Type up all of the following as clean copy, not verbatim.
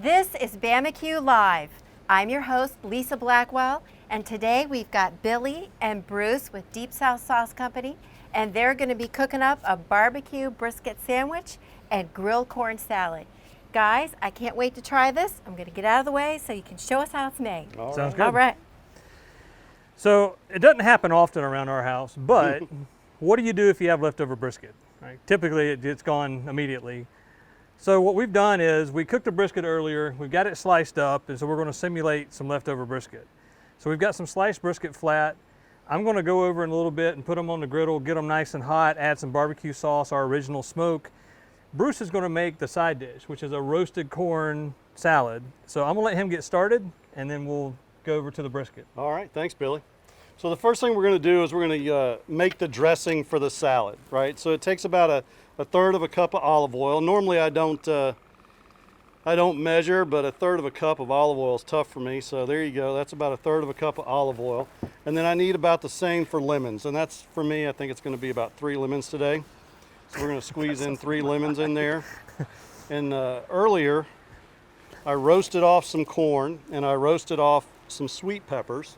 This is Bama-Q Live. I'm your host, Lisa Blackwell, and today we've got Billy and Bruce with Deep South Sauce Company, and they're going to be cooking up a barbecue brisket sandwich and grilled corn salad. Guys, I can't wait to try this. I'm going to get out of the way so you can show us how it's made. Sounds good. All right. So it doesn't happen often around our house, but what do you do if you have leftover brisket? Right? Typically it's gone immediately. So what we've done is we cooked the brisket earlier, we've got it sliced up, and so we're going to simulate some leftover brisket. So we've got some sliced brisket flat. I'm going to go over in a little bit and put them on the griddle, get them nice and hot, add some barbecue sauce, our original smoke. Bruce is going to make the side dish, which is a roasted corn salad. So I'm going to let him get started, and then we'll go over to the brisket. All right, thanks, Billy. So the first thing we're going to do is we're going to make the dressing for the salad, right? So it takes about a third of a cup of olive oil. Normally I don't measure, but a third of a cup of olive oil is tough for me. So there you go. That's about a third of a cup of olive oil. And then I need about the same for lemons. And that's, for me, I think it's going to be about 3 lemons today. So we're going to squeeze in 3 lemons in there. And earlier, I roasted off some corn and I roasted off some sweet peppers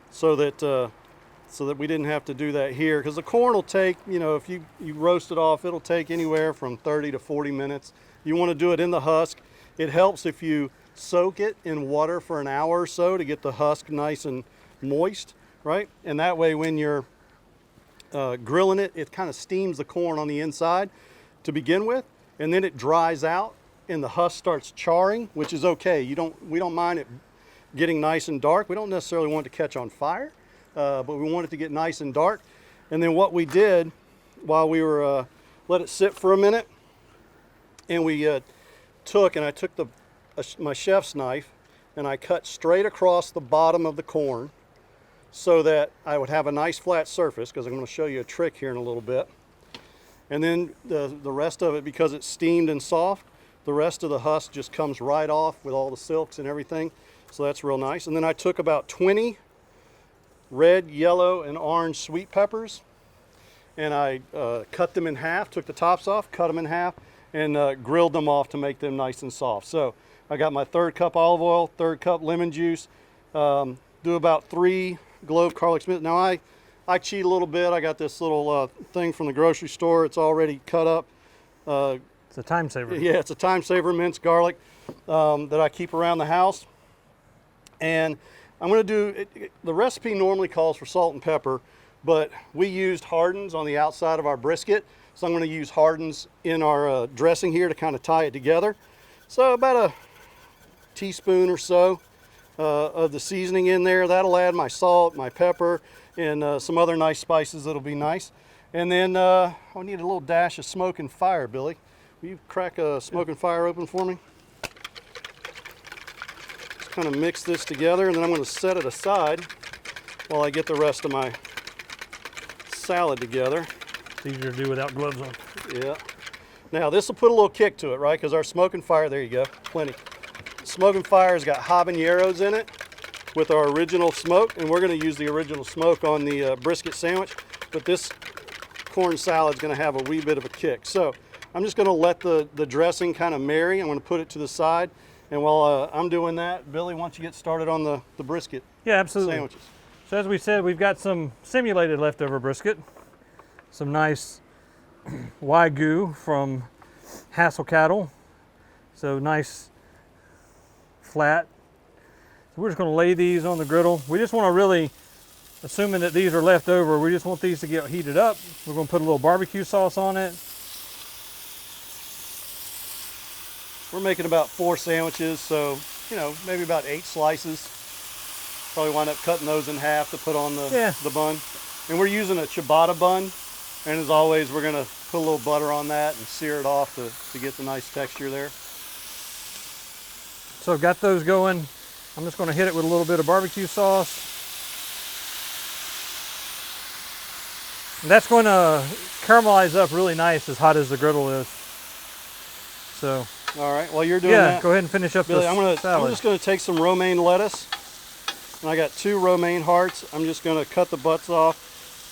so that we didn't have to do that here. Because the corn will take, you know, if you roast it off, it'll take anywhere from 30 to 40 minutes. You want to do it in the husk. It helps if you soak it in water for an hour or so to get the husk nice and moist, right? And that way when you're grilling it, it kind of steams the corn on the inside to begin with, and then it dries out and the husk starts charring, which is okay. We don't mind it getting nice and dark. We don't necessarily want it to catch on fire, but we want it to get nice and dark. And then what we did while we were let it sit for a minute, and I took my chef's knife and I cut straight across the bottom of the corn so that I would have a nice flat surface, because I'm going to show you a trick here in a little bit. And then the rest of it, because it's steamed and soft, the rest of the husk just comes right off with all the silks and everything. So that's real nice. And then I took about 20 red, yellow, and orange sweet peppers, and I cut them in half, took the tops off, cut them in half, and grilled them off to make them nice and soft. So I got my 1/3 cup olive oil, 1/3 cup lemon juice, do about 3 clove garlic mince. Now I cheat a little bit. I got this little thing from the grocery store. It's already cut up. It's a time saver. Yeah, it's a time saver, minced garlic that I keep around the house. And I'm going to do, the recipe normally calls for salt and pepper, but we used Hardens on the outside of our brisket. So I'm going to use Hardens in our dressing here to kind of tie it together. So about a teaspoon or so of the seasoning in there. That'll add my salt, my pepper, and some other nice spices that'll be nice. And then I need a little dash of smoke and fire, Billy. Will you crack a smoke and fire open for me? Just kind of mix this together, and then I'm going to set it aside while I get the rest of my salad together. It's easier to do without gloves on. Yeah. Now this will put a little kick to it, right? Because our smoke and fire, there you go, plenty. Smoke and fire has got habaneros in it with our original smoke, and we're going to use the original smoke on the brisket sandwich, but this corn salad is going to have a wee bit of a kick. So I'm just going to let the dressing kind of marry. I'm going to put it to the side, and while I'm doing that, Billy, why don't you get started on the brisket sandwiches? So as we said, we've got some simulated leftover brisket, some nice Wagyu from Hassel cattle, so nice flat. So we're just going to lay these on the griddle. We just want to really, assuming that these are left over, we just want these to get heated up. We're going to put a little barbecue sauce on it. We're making about 4 sandwiches, so maybe about 8 slices. Probably wind up cutting those in half to put on the bun. And we're using a ciabatta bun, and as always we're going to put a little butter on that and sear it off to get the nice texture there. So I've got those going. I'm just going to hit it with a little bit of barbecue sauce. And that's going to caramelize up really nice as hot as the griddle is. So. All right, while you're doing that, go ahead and finish up Billy, this salad. I'm just going to take some romaine lettuce, and I got 2 romaine hearts. I'm just going to cut the butts off,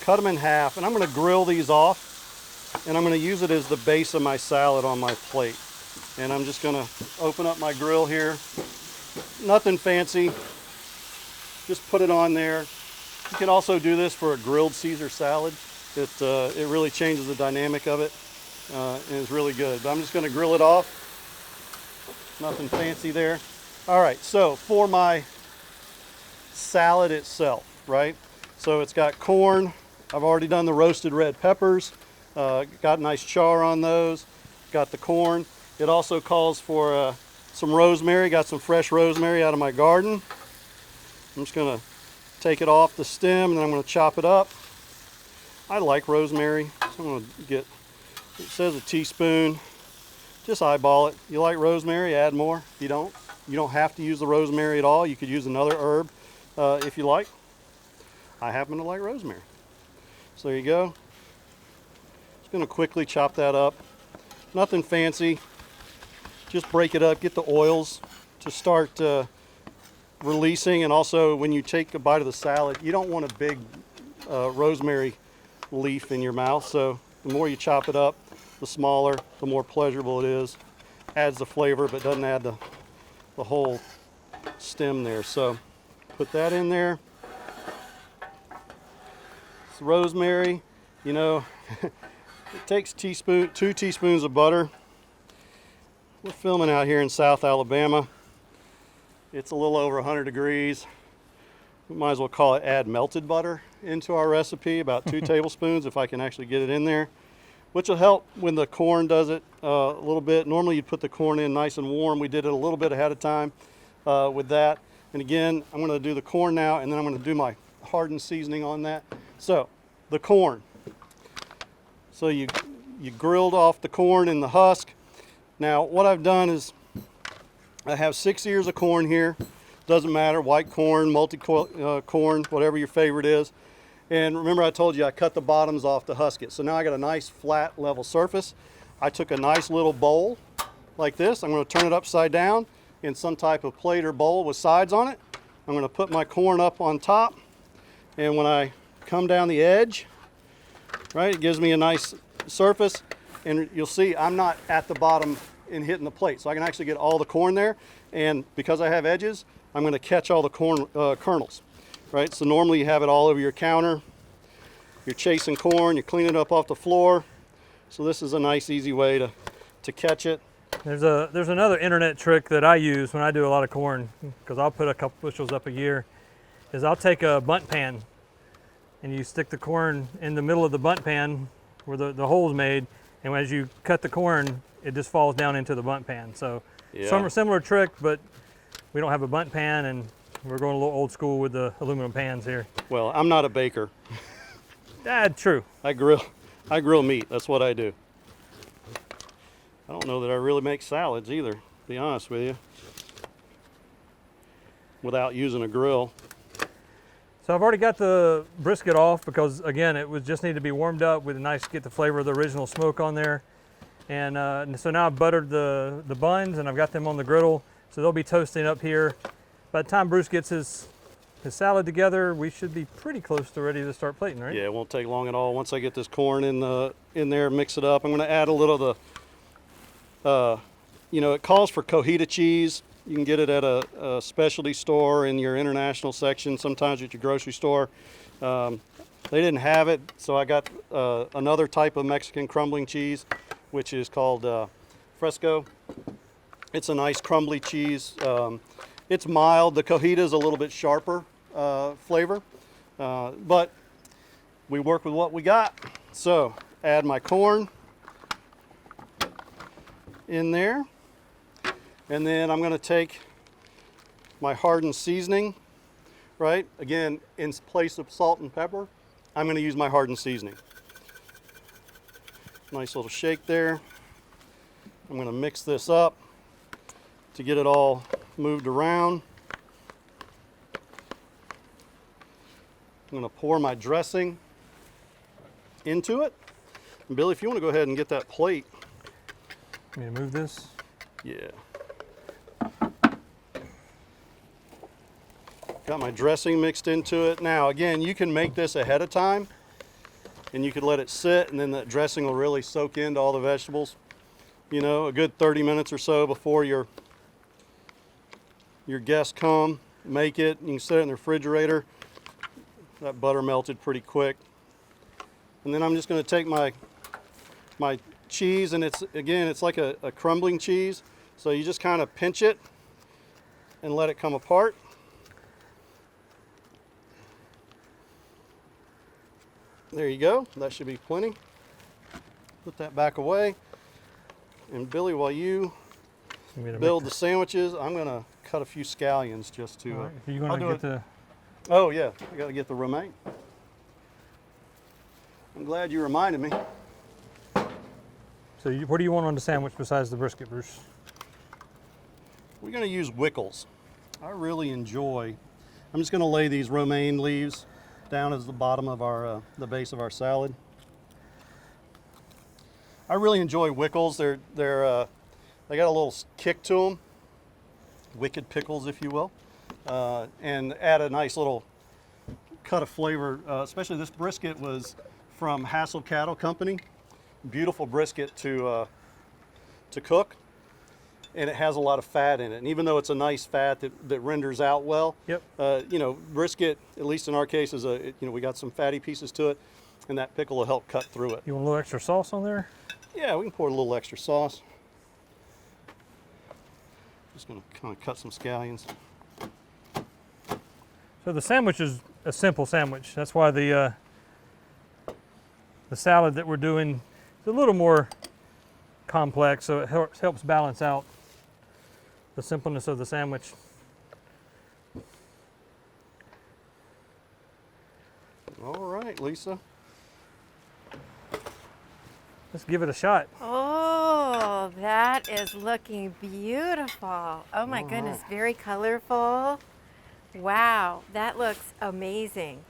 cut them in half, and I'm going to grill these off, and I'm going to use it as the base of my salad on my plate. And I'm just gonna open up my grill here. Nothing fancy, just put it on there. You can also do this for a grilled Caesar salad. It really changes the dynamic of it and is really good. But I'm just gonna grill it off. Nothing fancy there. All right, so for my salad itself, right? So it's got corn. I've already done the roasted red peppers. Got nice char on those. Got the corn. It also calls for some rosemary. Got some fresh rosemary out of my garden. I'm just gonna take it off the stem and then I'm gonna chop it up. I like rosemary, so I'm gonna get, it says a teaspoon. Just eyeball it. You like rosemary, add more. If you don't have to use the rosemary at all. You could use another herb if you like. I happen to like rosemary. So there you go. Just gonna quickly chop that up. Nothing fancy. Just break it up, get the oils to start releasing, and also when you take a bite of the salad, you don't want a big rosemary leaf in your mouth, so the more you chop it up, the smaller, the more pleasurable it is. Adds the flavor, but doesn't add the whole stem there. So put that in there. It's rosemary, you know, it takes 2 teaspoons of butter. We're filming out here in South Alabama. It's a little over 100 degrees. We might as well call it add melted butter into our recipe, about 2 tablespoons if I can actually get it in there, which will help when the corn does it a little bit. Normally you'd put the corn in nice and warm. We did it a little bit ahead of time with that. And again, I'm gonna do the corn now, and then I'm gonna do my hardened seasoning on that. So the corn. So you grilled off the corn and the husk. Now what I've done is I have 6 ears of corn here. Doesn't matter, white corn, multi-corn, whatever your favorite is. And remember I told you I cut the bottoms off to husk it. So now I got a nice flat level surface. I took a nice little bowl like this. I'm gonna turn it upside down in some type of plate or bowl with sides on it. I'm gonna put my corn up on top. And when I come down the edge, right, it gives me a nice surface. And you'll see I'm not at the bottom and hitting the plate. So I can actually get all the corn there. And because I have edges, I'm gonna catch all the corn kernels, right? So normally you have it all over your counter. You're chasing corn, you clean it up off the floor. So this is a nice, easy way to catch it. There's another internet trick that I use when I do a lot of corn, because I'll put a couple bushels up a year, is I'll take a bundt pan and you stick the corn in the middle of the bundt pan where the hole's made, and as you cut the corn, it just falls down into the bundt pan. So yeah. Similar trick, but we don't have a bundt pan, and we're going a little old school with the aluminum pans here. Well, I'm not a baker. True. I grill meat. That's what I do. I don't know that I really make salads either, to be honest with you, without using a grill. So I've already got the brisket off because, again, it would just need to be warmed up with a nice, get the flavor of the original smoke on there. And so now I've buttered the buns, and I've got them on the griddle, so they'll be toasting up here. By the time Bruce gets his salad together, we should be pretty close to ready to start plating, right? Yeah, it won't take long at all. Once I get this corn in there, mix it up, I'm going to add a little of the, it calls for cojita cheese. You can get it at a specialty store in your international section, sometimes at your grocery store. They didn't have it, so I got another type of Mexican crumbling cheese, which is called Fresco. It's a nice crumbly cheese. It's mild. The cojita is a little bit sharper flavor, but we work with what we got. So add my corn in there. And then I'm going to take my hardened seasoning, right? Again, in place of salt and pepper, I'm going to use my hardened seasoning. Nice little shake there. I'm going to mix this up to get it all moved around. I'm going to pour my dressing into it. And Billy, if you want to go ahead and get that plate. You want me to move this? Yeah. Got my dressing mixed into it. Now, again, you can make this ahead of time, and you could let it sit, and then the dressing will really soak into all the vegetables. you know, a good 30 minutes or so before your guests come. Make it. You can set it in the refrigerator. That butter melted pretty quick. And then I'm just going to take my cheese, and it's like a crumbling cheese. So you just kind of pinch it and let it come apart. There you go. That should be plenty. Put that back away. And Billy, while you build the sandwiches, I'm going to cut a few scallions just to. Right. Are you going to get the? Oh yeah, I got to get the romaine. I'm glad you reminded me. So what do you want on the sandwich besides the brisket, Bruce? We're going to use Wickles. I really enjoy. I'm just going to lay these romaine leaves down as the bottom of our the base of our salad. I really enjoy Wickles. They got a little kick to them, wicked pickles, if you will, and add a nice little cut of flavor. Especially this brisket was from Hassel Cattle Company. Beautiful brisket to cook, and it has a lot of fat in it. And even though it's a nice fat that renders out well, Yep. You know, brisket, at least in our case, we got some fatty pieces to it, and that pickle will help cut through it. You want a little extra sauce on there? Yeah, we can pour a little extra sauce. Just gonna kind of cut some scallions. So the sandwich is a simple sandwich. That's why the salad that we're doing is a little more complex, so it helps balance out the simpleness of the sandwich. All right, Lisa. Let's give it a shot. Oh, that is looking beautiful. Oh my goodness, very colorful. Wow, that looks amazing.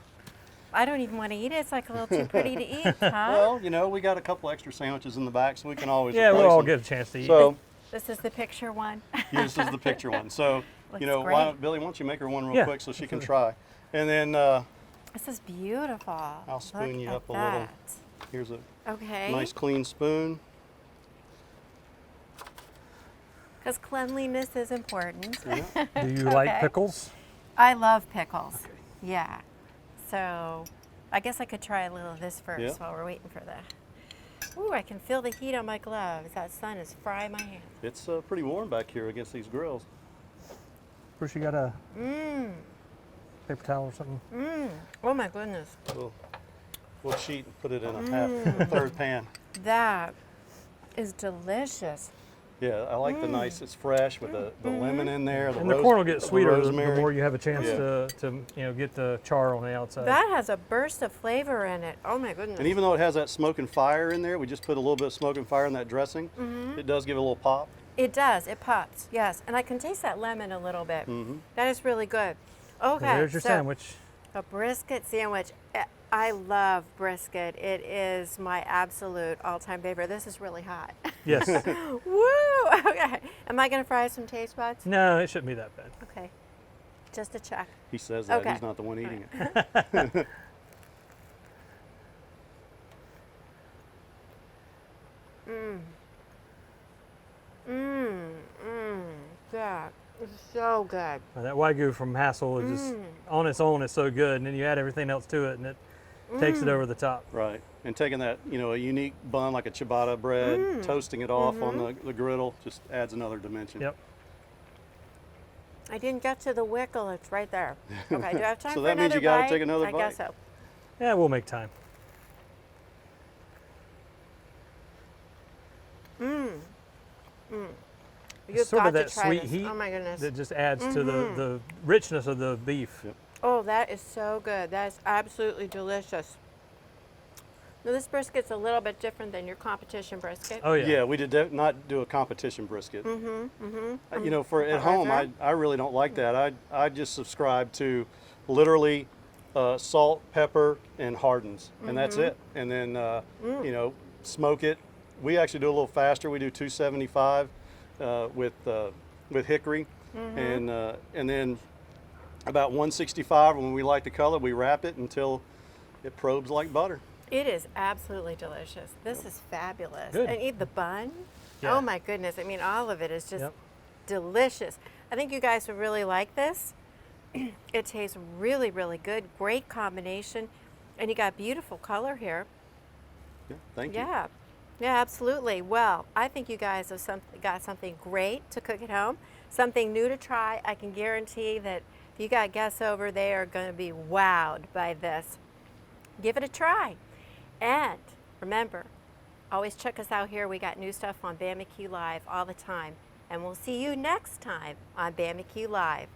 I don't even want to eat it. It's like a little too pretty to eat, huh? Well, you know, we got a couple extra sandwiches in the back, so we can always Yeah, replace we'll all them. get a chance to eat. So, This is the picture one. yeah, this is the picture one. So, Looks you know, great. Billy, why don't you make her one real Yeah, quick so she can absolutely. try. And then This is beautiful. I'll spoon Look you at up a little. that. Here's a Okay. nice clean spoon. Because cleanliness is important. Yeah. Do you like Okay. pickles? I love pickles. Yeah. So I guess I could try a little of this first Yeah. while we're waiting for the. Ooh, I can feel the heat on my gloves. That sun is frying my hand. It's pretty warm back here against these grills. Bruce, you got a Mmm. paper towel or something? Mmm. Oh my goodness. We'll cheat and put it in a third pan. That is delicious. Yeah, I like the nice. It's fresh with the lemon in there. And the corn will get sweeter the rosemary. more you have a chance Yeah. to get the char on the outside. That has a burst of flavor in it. Oh my goodness. And even though it has that smoke and fire in there, we just put a little bit of smoke and fire in that dressing. It does give it a little pop. It does. It pops. Yes. And I can taste that lemon a little bit. That is really good. Okay. And there's your so sandwich. A brisket sandwich. I love brisket. It is my absolute all-time favorite. This is really hot. Yes. Woo! Okay. Am I going to fry some taste buds? No, it shouldn't be that bad. Okay. Just to check. He says that. Okay. He's not the one eating it. That is so good. That Wagyu from Hassel is just on its own. It's so good, and then you add everything else to it, and it takes it over the top. Right. And taking that, you know, a unique bun like a ciabatta bread, toasting it off on the griddle, just adds another dimension. Yep. I didn't get to the wickle. It's right there. Okay. Do I have time So for that means another you gotta bite? take another I guess bite. so. Yeah, we'll make time. You've It's sort got of that to try sweet this. heat Oh my goodness. that just adds to the richness of the beef. Yep. Oh, that is so good. That is absolutely delicious. Now, this brisket's a little bit different than your competition brisket. Oh yeah. Yeah, we did not do a competition brisket. You know, for at Right home, there. I really don't like that. I just subscribe to literally salt, pepper, and hardens, and that's it. And then you know, smoke it. We actually do a little faster. We do 275 with hickory, and then about 165 when we like the color, we wrap it until it probes like butter. It is absolutely delicious. This is fabulous. Good. And eat the bun. Yeah. Oh my goodness. I mean, all of it is just Yep. delicious. I think you guys would really like this. It tastes really, really good. Great combination. And you got beautiful color here. Yeah, thank you. Yeah. Yeah, absolutely. Well, I think you guys have got something great to cook at home, something new to try. I can guarantee that if you got guests over, they are going to be wowed by this. Give it a try. And remember, always check us out here. We got new stuff on Bama-Q Live all the time. And we'll see you next time on Bama-Q Live.